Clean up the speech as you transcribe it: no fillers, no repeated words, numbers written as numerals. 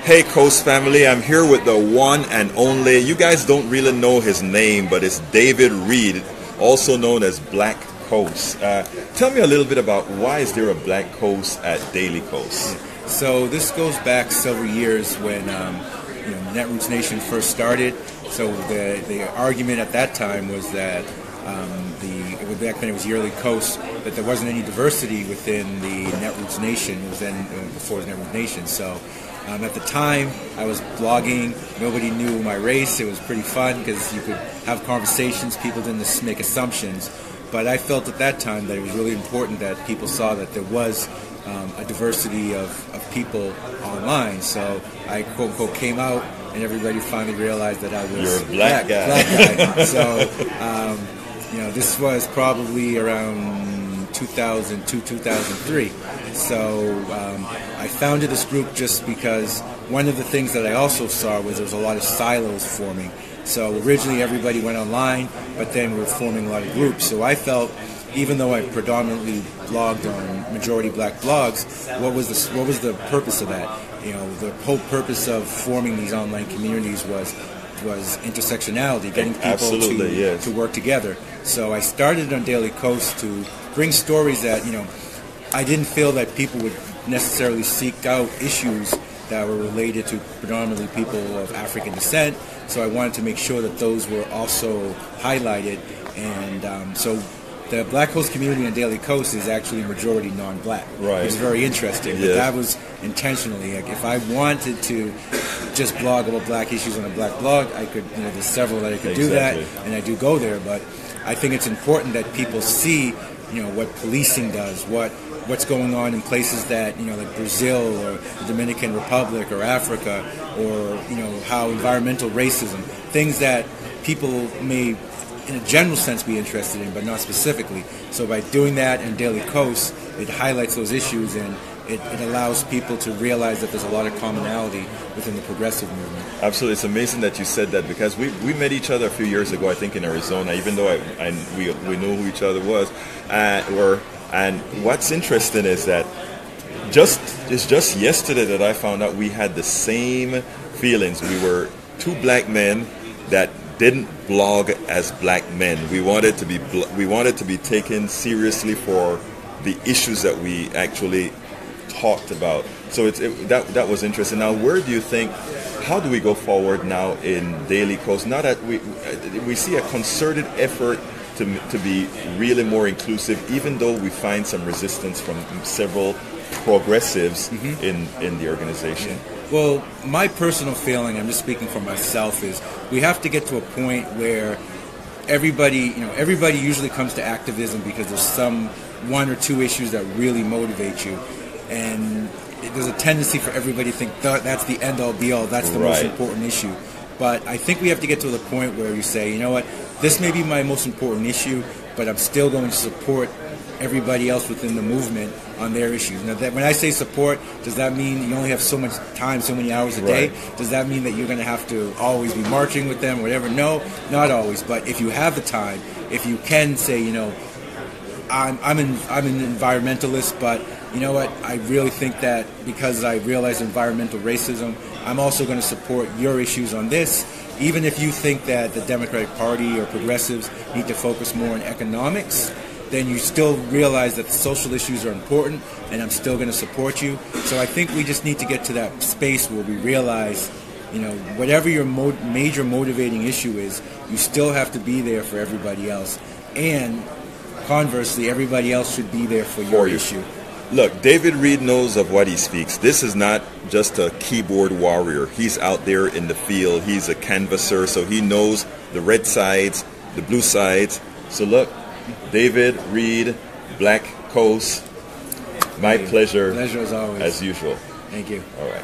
Hey Kos family, I'm here with the one and only, you guys don't really know his name, but it's David Reid, also known as BlackKos. Tell me a little bit about why is there a BlackKos at DailyKos? So this goes back several years when Netroots Nation first started. So the argument at that time was that back then it was Yearly Coast, that there wasn't any diversity within the Netroots Nation. It was then before the Netroots Nation. So at the time I was blogging. Nobody knew my race. It was pretty fun because you could have conversations. People didn't make assumptions. But I felt at that time that it was really important that people saw that there was a diversity of people online. So I quote unquote came out, and everybody finally realized that I was You're a black guy. Black guy. So this was probably around 2002, 2003. So I founded this group just because one of the things that I also saw was there was a lot of silos forming. So originally everybody went online, but then we were forming a lot of groups. So I felt, even though I predominantly blogged on majority black blogs, what was the purpose of that? The whole purpose of forming these online communities was intersectionality, getting people to work together. So I started on DailyKos to bring stories that I didn't feel that people would necessarily seek out issues that were related to predominantly people of African descent. So I wanted to make sure that those were also highlighted, and so the BlackKos community on DailyKos is actually majority non-black. Right. It's very interesting. But that was intentionally. Like, if I wanted to just blog about black issues on a black blog, I could. There's several that I could do that, and I do go there. But I think it's important that people see, what policing does, what's going on in places that like Brazil or the Dominican Republic or Africa, or how environmental racism, things that people may, in a general sense, be interested in, but not specifically. So by doing that in DailyKos, it highlights those issues, and it allows people to realize that there's a lot of commonality within the progressive movement. Absolutely. It's amazing that you said that, because we met each other a few years ago, I think in Arizona, even though we knew who each other was. And what's interesting is that it's just yesterday that I found out we had the same feelings. We were two black men that didn't blog as black men. We wanted to be taken seriously for the issues that we actually talked about. So that was interesting. Now, where do you think? How do we go forward now in DailyKos? Now that we see a concerted effort to be really more inclusive, even though we find some resistance from several progressives in the organization. Well, my personal feeling, I'm just speaking for myself, is we have to get to a point where everybody usually comes to activism because there's some one or two issues that really motivate you, and there's a tendency for everybody to think that's the end all be all, that's the most important issue. But I think we have to get to the point where you say, you know what, this may be my most important issue, but I'm still going to support everybody else within the movement on their issues. Now, when I say support, does that mean you only have so much time, so many hours a day? Does that mean that you're going to have to always be marching with them, whatever? No, not always. But if you have the time, if you can say, I'm an environmentalist, but you know what, I really think that because I realize environmental racism, I'm also going to support your issues on this. Even if you think that the Democratic Party or progressives need to focus more on economics, then you still realize that the social issues are important, and I'm still going to support you. So I think we just need to get to that space where we realize, whatever your major motivating issue is, you still have to be there for everybody else. And conversely, everybody else should be there for your issue. Look, David Reid knows of what he speaks. This is not just a keyboard warrior. He's out there in the field. He's a canvasser, so he knows the red sides, the blue sides. So look, David Reid, BlackKos, my pleasure. Pleasure as always. As usual. Thank you. All right.